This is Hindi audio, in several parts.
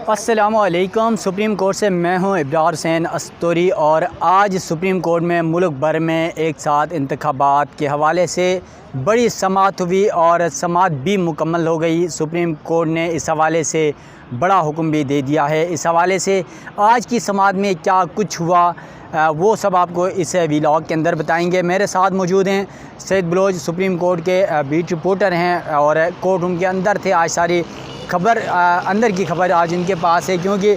अस्सलामुअलैकुम। सुप्रीम कोर्ट से मैं हूं इब्रार हुसैन अस्तोरी और आज सुप्रीम कोर्ट में मुल्क भर में एक साथ इंतखाबात के हवाले से बड़ी समाअत हुई और समाअत भी मुकम्मल हो गई। सुप्रीम कोर्ट ने इस हवाले से बड़ा हुक्म भी दे दिया है। इस हवाले से आज की समाअत में क्या कुछ हुआ वो सब आपको इस व्लॉग के अंदर बताएंगे। मेरे साथ मौजूद हैं सैयद बलोच, सुप्रीम कोर्ट के बीट रिपोर्टर हैं और कोर्ट रूम के अंदर थे। आज सारी खबर अंदर की खबर आज इनके पास है, क्योंकि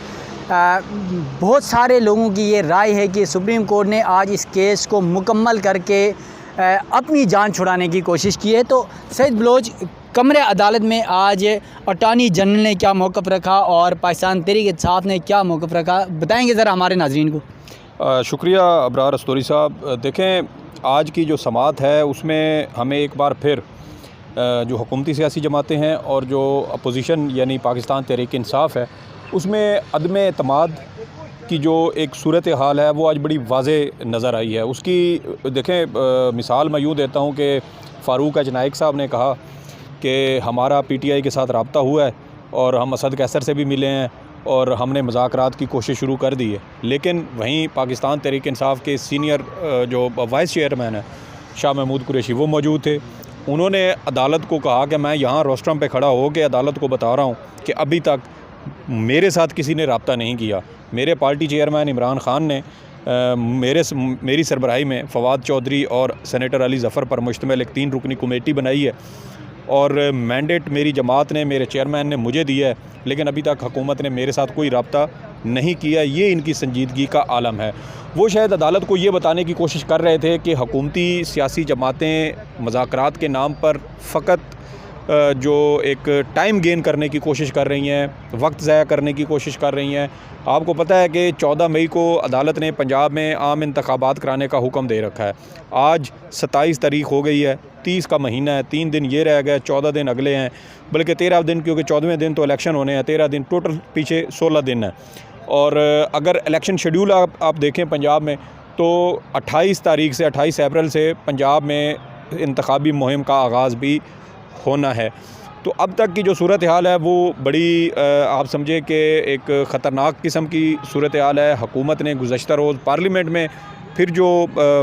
बहुत सारे लोगों की ये राय है कि सुप्रीम कोर्ट ने आज इस केस को मुकम्मल करके अपनी जान छुड़ाने की कोशिश की है। तो सैयद बलोच, कमरे अदालत में आज अटॉर्नी जनरल ने क्या मौक़िफ़ रखा और पाकिस्तान तहरीक इंसाफ ने क्या मौक़िफ़ रखा, बताएंगे ज़रा हमारे नाज़रीन को। शुक्रिया अबरार अस्तोरी साहब। देखें, आज की जो समाअत है उसमें हमें एक बार फिर जो हुकूमती सियासी जमातें हैं और जो अपोजिशन यानी पाकिस्तान तहरीक इंसाफ है उसमें अदम एतमाद की जो एक सूरत हाल है वो आज बड़ी वाज़े नज़र आई है। उसकी देखें मिसाल मैं यूँ देता हूँ कि फ़ारूक अजनाइक साहब ने कहा कि हमारा PTI के साथ रब्ता हुआ है और हम असद कैसर से भी मिले हैं और हमने मुज़ाकरात की कोशिश शुरू कर दी है। लेकिन वहीं पाकिस्तान तहरीक इंसाफ के सीनियर जो वाइस चेयरमैन है शाह महमूद कुरैशी वो मौजूद थे। उन्होंने अदालत को कहा कि मैं यहाँ रोस्ट्रम पे खड़ा हो के अदालत को बता रहा हूँ कि अभी तक मेरे साथ किसी ने रब्ता नहीं किया। मेरे पार्टी चेयरमैन इमरान ख़ान ने मेरी सरबराही में फवाद चौधरी और सेनेटर अली ज़फ़र पर मुश्तमिल एक 3 रुकनी कमेटी बनाई है और मैंडेट मेरी जमात ने, मेरे चेयरमैन ने मुझे दिया है, लेकिन अभी तक हुकूमत ने मेरे साथ कोई रब्ता नहीं किया। ये इनकी संजीदगी का आलम है। वो शायद अदालत को ये बताने की कोशिश कर रहे थे कि हुकूमती सियासी जमातें मुज़ाकरात के नाम पर फ़कत जो एक टाइम गेन करने की कोशिश कर रही हैं, वक्त ज़ाया करने की कोशिश कर रही हैं। आपको पता है कि 14 मई को अदालत ने पंजाब में आम इंतखाबात कराने का हुक्म दे रखा है। आज 27 तारीख़ हो गई है, 30 का महीना है, 3 दिन ये रह गए, 14 दिन अगले हैं, बल्कि 13 दिन, क्योंकि 14वें दिन तो इलेक्शन होने हैं। 13 दिन टोटल, पीछे 16 दिन है। और अगर इलेक्शन शेड्यूल आप देखें पंजाब में तो 28 तारीख से 28 अप्रैल से पंजाब में इंतखाबी मुहिम का आगाज़ भी होना है। तो अब तक की जो सूरत हाल है वो बड़ी आप समझे कि एक ख़तरनाक किस्म की सूरत हाल है। हुकूमत ने गुज़श्ता रोज़ पार्लियामेंट में फिर जो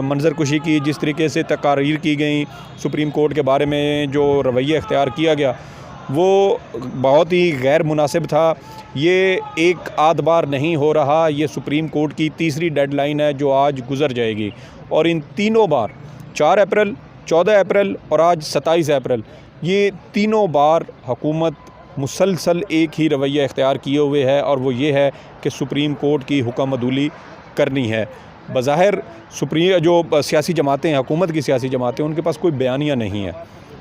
मंजरकुशी की, जिस तरीके से तकारीर की गई, सुप्रीम कोर्ट के बारे में जो रवैया इख्तियार किया गया वो बहुत ही गैर मुनासिब था। ये एक आध बार नहीं हो रहा, ये सुप्रीम कोर्ट की तीसरी डेडलाइन है जो आज गुज़र जाएगी। और इन तीनों बार 4 अप्रैल, 14 अप्रैल और आज 27 अप्रैल, ये तीनों बार हुकूमत मुसलसल एक ही रवैया इख्तियार किए हुए है और वो ये है कि सुप्रीम कोर्ट की हुक्म अदूली करनी है। बज़ाहिर सुप्रीम जो सियासी जमातें हैं, हुकूमत की सियासी जमातें, उनके पास कोई बयानिया नहीं है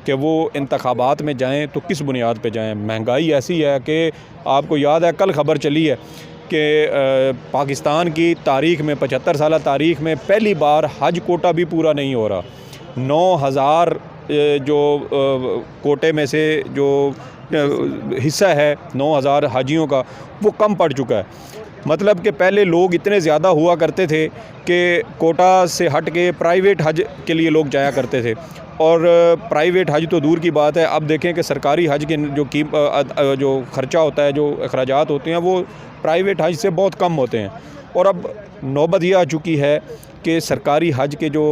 कि वो इंतखाबात में जाएं तो किस बुनियाद पे जाएं। महंगाई ऐसी है कि आपको याद है कल ख़बर चली है कि पाकिस्तान की तारीख़ में, 75 साल तारीख़ में पहली बार हज कोटा भी पूरा नहीं हो रहा। 9000 जो कोटे में से जो हिस्सा है 9000 हाजियों का वो कम पड़ चुका है। मतलब कि पहले लोग इतने ज़्यादा हुआ करते थे कि कोटा से हट के प्राइवेट हज के लिए लोग जाया करते थे, और प्राइवेट हज तो दूर की बात है। अब देखें कि सरकारी हज के जो ख़र्चा होता है, जो अखराजात होते हैं, वो प्राइवेट हज से बहुत कम होते हैं। और अब नौबत ये आ चुकी है कि सरकारी हज के जो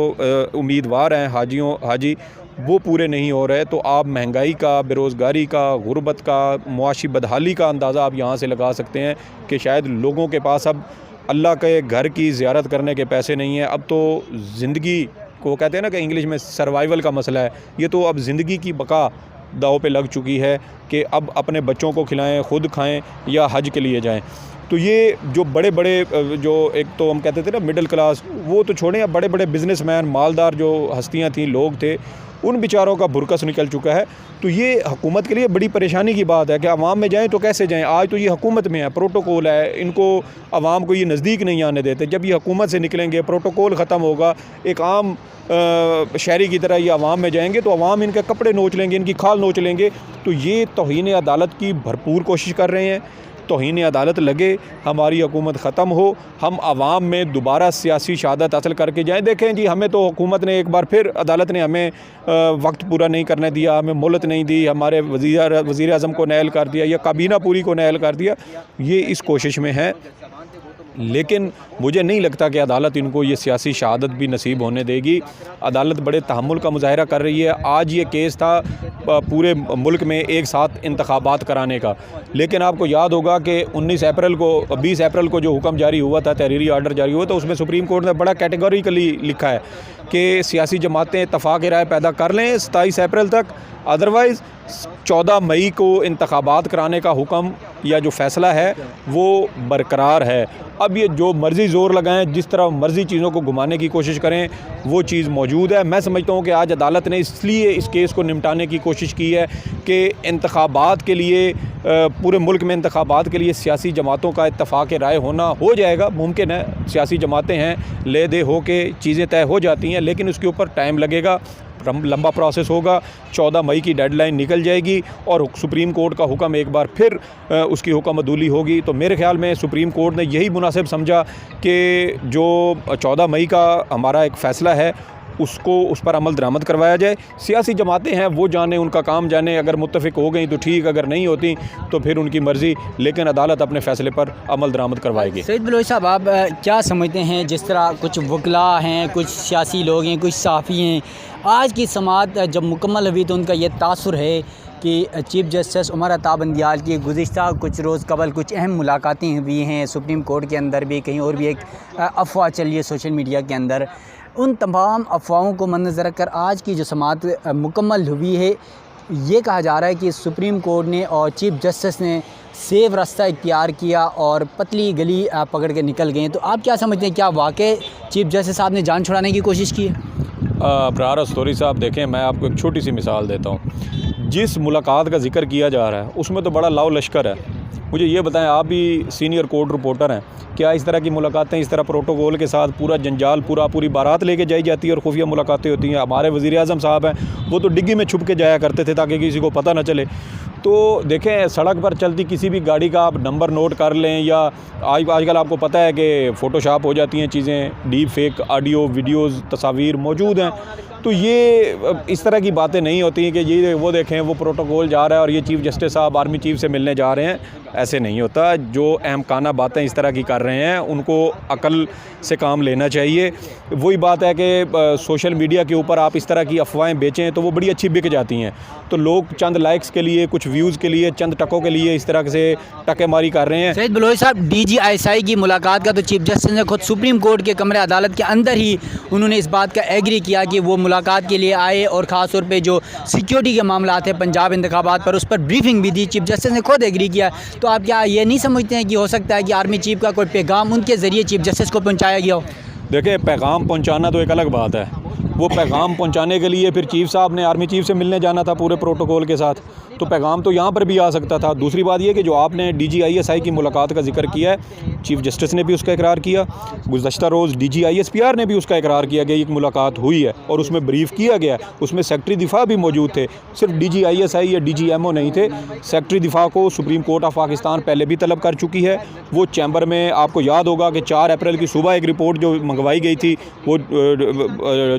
उम्मीदवार हैं, हाजी वो पूरे नहीं हो रहे। तो आप महंगाई का, बेरोज़गारी का, गुर्बत का, मुआशी बदहाली का अंदाज़ा आप यहाँ से लगा सकते हैं कि शायद लोगों के पास अब अल्लाह के घर की ज़ियारत करने के पैसे नहीं हैं। अब तो ज़िंदगी को कहते हैं ना कि इंग्लिश में सर्वाइवल का मसला है। ये तो अब ज़िंदगी की बका दाव पे लग चुकी है कि अब अपने बच्चों को खिलाएं, ख़ुद खाएं या हज के लिए जाएं। तो ये जो बड़े बड़े जो एक तो हम कहते थे ना मिडिल क्लास, वो तो छोड़ें, अब बड़े बड़े बिज़नेसमैन, मालदार जो हस्तियां थीं, लोग थे, उन बेचारों का बुरकस निकल चुका है। तो ये हुकूमत के लिए बड़ी परेशानी की बात है कि अवाम में जाएं तो कैसे जाएं। आज तो ये हुकूमत में है, प्रोटोकॉल है, इनको अवाम को ये नज़दीक नहीं आने देते। जब ये हुकूमत से निकलेंगे, प्रोटोकॉल ख़त्म होगा, एक आम शहरी की तरह ये अवाम में जाएंगे तो अवाम इनके कपड़े नोच लेंगे, इनकी खाल नोच लेंगे। तो ये तौहीन अदालत की भरपूर कोशिश कर रहे हैं। तौहीन अदालत लगे, हमारी हुकूमत ख़त्म हो, हम आवाम में दोबारा सियासी शहादत हासिल करके जाएँ। देखें जी, हमें तो हुकूमत ने एक बार फिर अदालत ने हमें वक्त पूरा नहीं करने दिया, हमें मोहलत नहीं दी, हमारे वज़ीर आज़म को नाअहल कर दिया या काबीना पूरी को नाअहल कर दिया। ये इस कोशिश में है, लेकिन मुझे नहीं लगता कि अदालत इनको ये सियासी शहादत भी नसीब होने देगी। अदालत बड़े तहम्मुल का मुज़ाहिरा कर रही है। आज ये केस था पूरे मुल्क में एक साथ इंतखाबात कराने का, लेकिन आपको याद होगा कि 20 अप्रैल को जो हुक्म जारी हुआ था, तहरीरी आर्डर जारी हुआ था, उसमें सुप्रीम कोर्ट ने बड़ा कैटेगोरिकली लिखा है कि सियासी जमातें इत्तफ़ाक़ राय पैदा कर लें 27 अप्रैल तक, अदरवाइज़ 14 मई को इंतखाबात कराने का हुक्म या जो फ़ैसला है वो बरकरार है। अब ये जो मर्ज़ी ज़ोर लगाएं, जिस तरह मर्ज़ी चीज़ों को घुमाने की कोशिश करें, वो चीज़ मौजूद है। मैं समझता हूँ कि आज अदालत ने इसलिए इस केस को निपटाने की कोशिश की है कि इंतखाबात के लिए पूरे मुल्क में इंतखाबात के लिए सियासी जमातों का इत्तफ़ाक़ राय होना हो जाएगा। मुमकिन है, सियासी जमातें हैं, ले दे हो के चीज़ें तय हो जाती हैं, लेकिन उसके ऊपर टाइम लगेगा, लंबा प्रोसेस होगा। 14 मई की डेडलाइन निकल जाएगी और सुप्रीम कोर्ट का हुक्म एक बार फिर उसकी हुक्म अदूली होगी। तो मेरे ख़्याल में सुप्रीम कोर्ट ने यही मुनासिब समझा कि जो 14 मई का हमारा एक फ़ैसला है उसको उस पर अमल दरामद करवाया जाए। सियासी जमातें हैं, वो जाने, उनका काम जाने, अगर मुत्तफ़िक हो गई तो ठीक, अगर नहीं होती तो फिर उनकी मर्ज़ी, लेकिन अदालत अपने फ़ैसले पर अमल दरामद करवाएगी। सईद बलोच साहब, आप क्या समझते हैं, जिस तरह कुछ वकला हैं, कुछ सियासी लोग हैं, कुछ सहाफ़ी हैं, आज की समाअत जब मुकम्मल हुई तो उनका ये तासुर है कि चीफ़ जस्टिस उमर अता बंदियाल की गुज़िश्ता कुछ रोज़ कबल कुछ अहम मुलाकातें हुई हैं सुप्रीम कोर्ट के अंदर भी, कहीं और भी एक अफवाह चली है सोशल मीडिया के अंदर। उन तमाम अफवाहों को मद्देनज़र रखकर आज की जो समाअत मुकम्मल हुई है, ये कहा जा रहा है कि सुप्रीम कोर्ट ने और चीफ़ जस्टिस ने सेफ रास्ता इख्तियार किया और पतली गली पकड़ के निकल गए। तो आप क्या समझते हैं, क्या वाकई चीफ़ जस्टिस साहब ने जान छुड़ाने की कोशिश की है? अब्रार अस्तोरी साहब, देखें, मैं आपको एक छोटी सी मिसाल देता हूँ। जिस मुलाकात का जिक्र किया जा रहा है उसमें तो बड़ा लाव लश्कर है। मुझे ये बताएं, आप भी सीनियर कोर्ट रिपोर्टर हैं, क्या इस तरह की मुलाकातें इस तरह प्रोटोकॉल के साथ पूरा जंजाल पूरी बारात लेके जाई जाती है और खुफिया मुलाकातें होती हैं? हमारे वज़ीर आज़म साहब हैं, वो तो डिग्गी में छुप के जाया करते थे ताकि किसी को पता ना चले। तो देखें, सड़क पर चलती किसी भी गाड़ी का आप नंबर नोट कर लें, या आजकल आपको पता है कि फ़ोटोशॉप हो जाती हैं चीज़ें, डीप फेक ऑडियो वीडियोज़ तस्वीर मौजूद हैं। तो ये इस तरह की बातें नहीं होती हैं कि ये वो देखें वो प्रोटोकॉल जा रहा है और ये चीफ़ जस्टिस साहब आर्मी चीफ़ से मिलने जा रहे हैं। ऐसे नहीं होता। जो अहमकाना बातें इस तरह की कर रहे हैं उनको अकल से काम लेना चाहिए। वही बात है कि सोशल मीडिया के ऊपर आप इस तरह की अफवाहें बेचें तो वो बड़ी अच्छी बिक जाती हैं। तो लोग चंद लाइक्स के लिए, कुछ व्यूज़ के लिए, चंद टकों के लिए इस तरह से टकेमारी कर रहे हैं। सईद बलोच साहब, DGISI की मुलाकात का तो चीफ जस्टिस ने खुद सुप्रीम कोर्ट के कमरे अदालत के अंदर ही उन्होंने इस बात का एग्री किया कि वो मुलाकात के लिए आए और ख़ास तौर पे जो सिक्योरिटी के मामला थे पंजाब इंतखाबात पर, उस पर ब्रीफिंग भी दी, चीफ जस्टिस ने खुद एग्री किया। तो आप क्या ये नहीं समझते हैं कि हो सकता है कि आर्मी चीफ का कोई पैगाम उनके ज़रिए चीफ जस्टिस को पहुँचाया गया हो? देखिए, पैगाम पहुंचाना तो एक अलग बात है। वो पैगाम पहुंचाने के लिए फिर चीफ़ साहब ने आर्मी चीफ़ से मिलने जाना था पूरे प्रोटोकॉल के साथ, तो पैगाम तो यहाँ पर भी आ सकता था। दूसरी बात ये कि जो आपने DGISI की मुलाकात का जिक्र किया है, चीफ़ जस्टिस ने भी उसका इकरार किया, गुज़श्ता रोज़ DGISPR ने भी उसका इकरार किया कि एक मुलाकात हुई है और उसमें ब्रीफ़ किया गया। उसमें सेक्रेटरी दिफा भी मौजूद थे, सिर्फ DGISI या DGMO नहीं थे। सेक्रेटरी दिफा को सुप्रीम कोर्ट ऑफ पाकिस्तान पहले भी तलब कर चुकी है। वो चैम्बर में आपको याद होगा कि 4 अप्रैल की सुबह एक रिपोर्ट जो मंगवाई गई थी, वो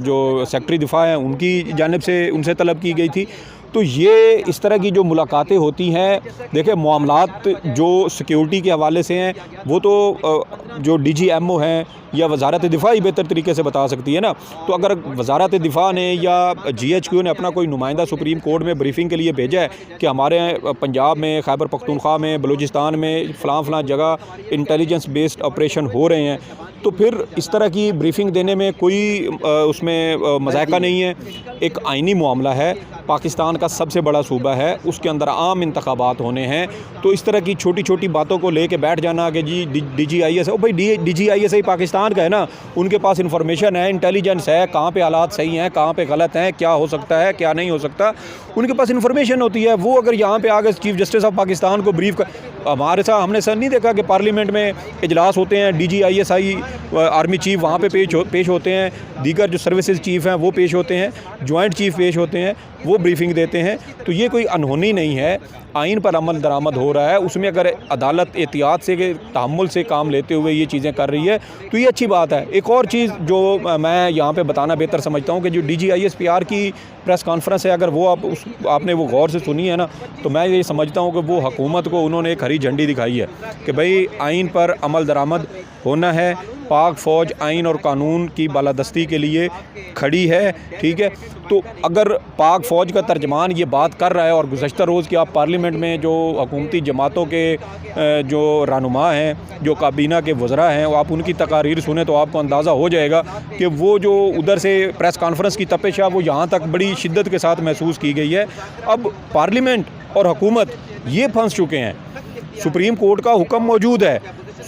जो सेक्रेटरी दिफा हैं उनकी जानिब से उनसे तलब की गई थी। तो ये इस तरह की जो मुलाकातें होती हैं, देखिए मामलात जो सिक्योरिटी के हवाले से हैं वो तो जो DGMO हैं या वज़ारत दिफ़ा ही बेहतर तरीके से बता सकती है ना। तो अगर वज़ारत दिफ़ा ने या GHQ ने अपना कोई नुमाइंदा सुप्रीम कोर्ट में ब्रीफिंग के लिए भेजा है कि हमारे पंजाब में, खैबर पख्तूनख्वा में, बलूचिस्तान में फ़लाँ जगह इंटेलिजेंस बेस्ड ऑपरेशन हो रहे हैं, तो फिर इस तरह की ब्रीफिंग देने में कोई उसमें मज़ाक़ा नहीं है। एक आइनी मामला है, पाकिस्तान का सबसे बड़ा सूबा है, उसके अंदर आम इंतखाबात होने हैं। तो इस तरह की छोटी छोटी बातों को लेके बैठ जाना कि जी DGISI, भाई DGISI पाकिस्तान का है ना, उनके पास इंफॉर्मेशन है, इंटेलिजेंस है, कहाँ पे हालात सही हैं, कहाँ पे गलत हैं, क्या हो सकता है, क्या नहीं हो सकता, उनके पास इंफॉर्मेशन होती है। वो अगर यहाँ पे आगे चीफ जस्टिस ऑफ पाकिस्तान को ब्रीफ कर, हमारे साथ हमने सर नहीं देखा कि पार्लियामेंट में इजलास होते हैं, DGISI आर्मी चीफ वहाँ पे पेश होते हैं, दीगर जो सर्विसेज चीफ़ हैं वो पेश होते हैं, जॉइंट चीफ पेश होते हैं, वो ब्रीफिंग देते हैं। तो ये कोई अनहोनी नहीं है। आइन पर अमल दरामद हो रहा है, उसमें अगर अदालत एहतियात से तहम्मुल से काम लेते हुए ये चीज़ें कर रही है तो ये अच्छी बात है। एक और चीज़ जो मैं यहाँ पे बताना बेहतर समझता हूँ कि जो DGISPR की प्रेस कॉन्फ्रेंस है, अगर वो आपने वो गौर से सुनी है ना, तो मैं ये समझता हूँ कि वो हुकूमत को उन्होंने एक हरी झंडी दिखाई है कि भाई आइन पर अमल दरामद होना है, पाक फ़ौज आइन और कानून की बालादस्ती के लिए खड़ी है, ठीक है। तो अगर पाक फ़ौज का तर्जमान ये बात कर रहा है और गुज़श्ता रोज़ की आप पार्लियामेंट में जो हुकूमती जमातों के जो रहनुमा हैं, जो काबीना के वज़रा हैं, वो आप उनकी तकारीर सुने तो आपको अंदाज़ा हो जाएगा कि वो जो उधर से प्रेस कॉन्फ्रेंस की तपिश है वो यहाँ तक बड़ी शिद्दत के साथ महसूस की गई है। अब पार्लियामेंट और हुकूमत ये फंस चुके हैं, सुप्रीम कोर्ट का हुक्म मौजूद है,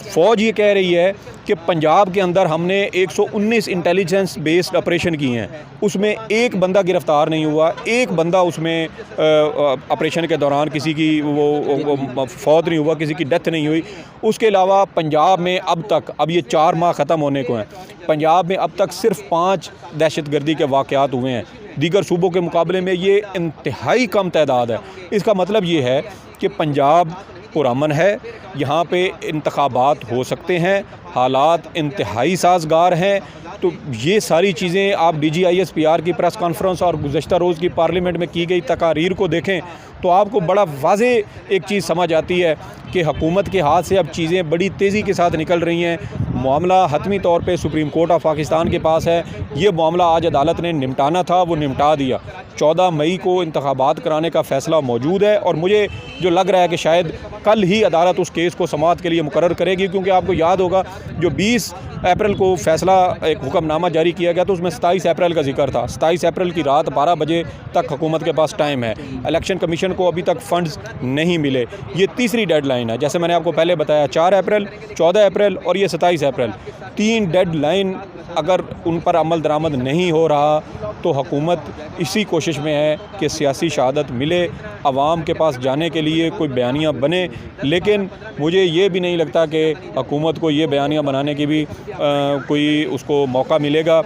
फ़ौज ये कह रही है कि पंजाब के अंदर हमने 119 इंटेलिजेंस बेस्ड ऑपरेशन किए हैं, उसमें एक बंदा गिरफ़्तार नहीं हुआ, एक बंदा उसमें ऑपरेशन के दौरान किसी की वो फौत नहीं हुआ, किसी की डेथ नहीं हुई। उसके अलावा पंजाब में अब ये 4 माह ख़त्म होने को हैं, पंजाब में अब तक सिर्फ 5 दहशतगर्दी के वाक़यात हुए हैं, दीगर सूबों के मुकाबले में ये इंतहाई कम तादाद है। इसका मतलब ये है कि पंजाब पुरअमन है, यहाँ पे इंतखाबात हो सकते हैं, हालात इंतहाई साजगार हैं। तो ये सारी चीज़ें आप DGISPR की प्रेस कॉन्फ्रेंस और गुज़श्ता रोज़ की पार्लियामेंट में की गई तकारीर को देखें तो आपको बड़ा वाज़े एक चीज़ समझ आती है कि हुकूमत के हाथ से अब चीज़ें बड़ी तेज़ी के साथ निकल रही हैं। मामला हतमी तौर पे सुप्रीम कोर्ट ऑफ पाकिस्तान के पास है, ये मामला आज अदालत ने निपटाना था, वो निपटा दिया। 14 मई को इंतखाबात कराने का फ़ैसला मौजूद है और मुझे जो लग रहा है कि शायद कल ही अदालत उस केस को समाअत के लिए मुकर्रर करेगी, क्योंकि आपको याद होगा जो 20 अप्रैल को फ़ैसला एक हुक्मनामा जारी किया गया तो उसमें 27 अप्रैल का जिक्र था। 27 अप्रैल की रात 12 बजे तक हुकूमत के पास टाइम है। इलेक्शन कमीशन को अभी तक फ़ंड्स नहीं मिले, ये तीसरी डेडलाइन है। जैसे मैंने आपको पहले बताया 4 अप्रैल, 14 अप्रैल और ये 27 अप्रैल, 3 डेडलाइन अगर उन पर अमल दरामद नहीं हो रहा तो हुकूमत इसी कोशिश में है कि सियासी शहादत मिले, आवाम के पास जाने के लिए कोई बयानियाँ बने। लेकिन मुझे ये भी नहीं लगता कि हुकूमत को ये बयानियाँ बनाने की भी कोई उसको मौका मिलेगा।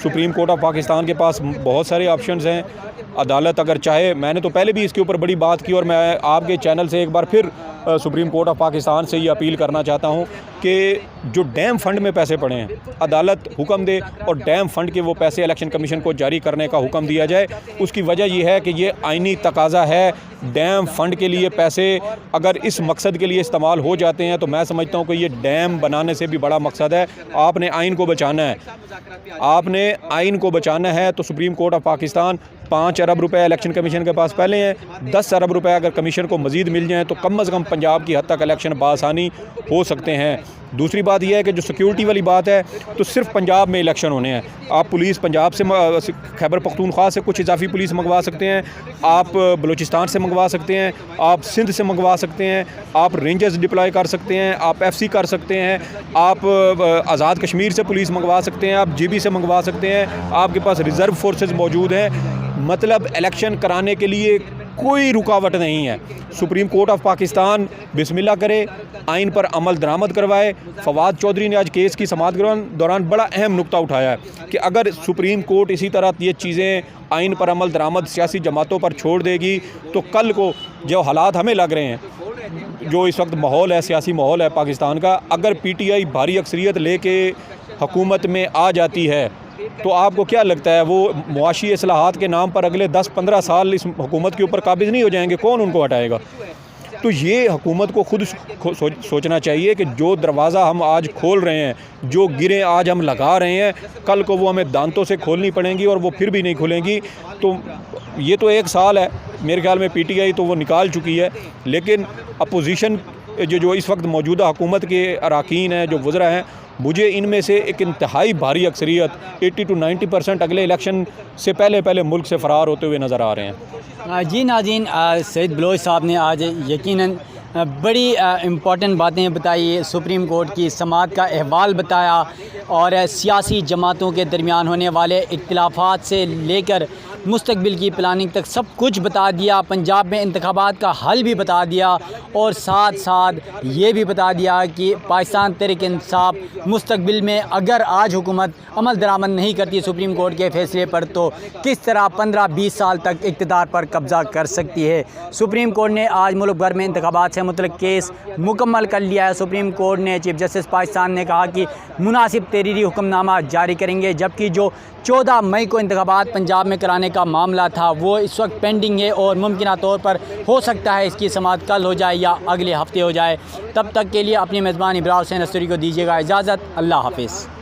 सुप्रीम कोर्ट ऑफ पाकिस्तान के पास बहुत सारे ऑप्शंस हैं। अदालत अगर चाहे, मैंने तो पहले भी इसके ऊपर बड़ी बात की और मैं आपके चैनल से एक बार फिर सुप्रीम कोर्ट ऑफ पाकिस्तान से ये अपील करना चाहता हूँ कि जो डैम फंड में पैसे पड़े हैं, अदालत हुक्म दे और डैम फंड के वो पैसे इलेक्शन कमीशन को जारी करने का हुक्म दिया जाए। उसकी वजह यह है कि ये आइनी तकाज़ा है। डैम फंड के लिए पैसे अगर इस मकसद के लिए इस्तेमाल हो जाते हैं तो मैं समझता हूँ कि ये डैम बनाने से भी बड़ा मकसद है। आपने आइन को बचाना है, आपने आइन को बचाना है। तो सुप्रीम कोर्ट ऑफ पाकिस्तान 5 अरब रुपए इलेक्शन कमीशन के पास पहले हैं, 10 अरब रुपए अगर कमीशन को मज़ीद मिल जाएँ तो कम अज़ कम पंजाब की हद तक इलेक्शन बासानी हो सकते हैं। दूसरी बात यह है कि जो सिक्योरिटी वाली बात है तो सिर्फ पंजाब में इलेक्शन होने हैं। आप पुलिस पंजाब से, खैबर पख्तूनख्वा से कुछ इजाफी पुलिस मंगवा सकते हैं, आप बलूचिस्तान से मंगवा सकते हैं, आप सिंध से मंगवा सकते हैं, आप रेंजर्स डिप्लॉय कर सकते हैं, आप FC कर सकते हैं, आप आज़ाद कश्मीर से पुलिस मंगवा सकते हैं, आप GB से मंगवा सकते हैं, आपके पास रिज़र्व फोर्सेस मौजूद हैं। मतलब इलेक्शन कराने के लिए कोई रुकावट नहीं है। सुप्रीम कोर्ट ऑफ पाकिस्तान बिस्मिल्लाह करे, आइन पर अमल दरामद करवाए। फवाद चौधरी ने आज केस की समाअत के दौरान बड़ा अहम नुक्ता उठाया है कि अगर सुप्रीम कोर्ट इसी तरह ये चीज़ें आइन पर अमल दरामद सियासी जमातों पर छोड़ देगी तो कल को जो हालात हमें लग रहे हैं, जो इस वक्त माहौल है, सियासी माहौल है पाकिस्तान का, अगर PTI भारी अक्सरियत लेके हुकूमत में आ जाती है तो आपको क्या लगता है वो मुआशी इस्लाहात के नाम पर अगले 10-15 साल इस हुकूमत के ऊपर काबिज नहीं हो जाएंगे? कौन उनको हटाएगा? तो ये हुकूमत को खुद सोचना चाहिए कि जो दरवाज़ा हम आज खोल रहे हैं, जो गिरें आज हम लगा रहे हैं, कल को वो हमें दांतों से खोलनी पड़ेंगी और वो फिर भी नहीं खुलेंगी। तो ये तो 1 साल है मेरे ख्याल में, PTI तो वो निकाल चुकी है, लेकिन अपोजिशन जो इस वक्त मौजूदा हुकूमत के अरकान हैं, जो वज़रा हैं, मुझे इनमें से एक इंतहाई भारी अक्सरियत 80 से 90% अगले इलेक्शन से पहले मुल्क से फ़रार होते हुए नज़र आ रहे हैं। जी नाज़रीन, सईद बलोच साहब ने आज यकीनन बड़ी इम्पॉर्टेंट बातें बताई, सुप्रीम कोर्ट की समाअत का अहवाल बताया और सियासी जमातों के दरमियान होने वाले इख्तिलाफात से लेकर मुस्तकबिल की प्लानिंग तक सब कुछ बता दिया। पंजाब में इंतखाबात का हल भी बता दिया और साथ साथ ये भी बता दिया कि पाकिस्तान तहरीक इंसाफ मुस्तकबिल में अगर आज हुकूमत अमल दरामद नहीं करती सुप्रीम कोर्ट के फैसले पर तो किस तरह 15-20 साल तक इक़्तिदार पर कब्ज़ा कर सकती है। सुप्रीम कोर्ट ने आज मुल्क भर में इंतखाबात से मुतल्लिक़ केस मुकम्मल कर लिया है। सुप्रीम कोर्ट ने चीफ जस्टिस पाकिस्तान ने कहा कि मुनासिब तहरीरी हुक्मनामा जारी करेंगे, जबकि जो 14 मई को इंतखाबात पंजाब में कराने का मामला था वो इस वक्त पेंडिंग है और मुमकिन तौर पर हो सकता है इसकी समाअत कल हो जाए या अगले हफ्ते हो जाए। तब तक के लिए अपनी मेज़बान इब्रार हुसैन अस्तरी को दीजिएगा इजाज़त। अल्लाह हाफ़िज़।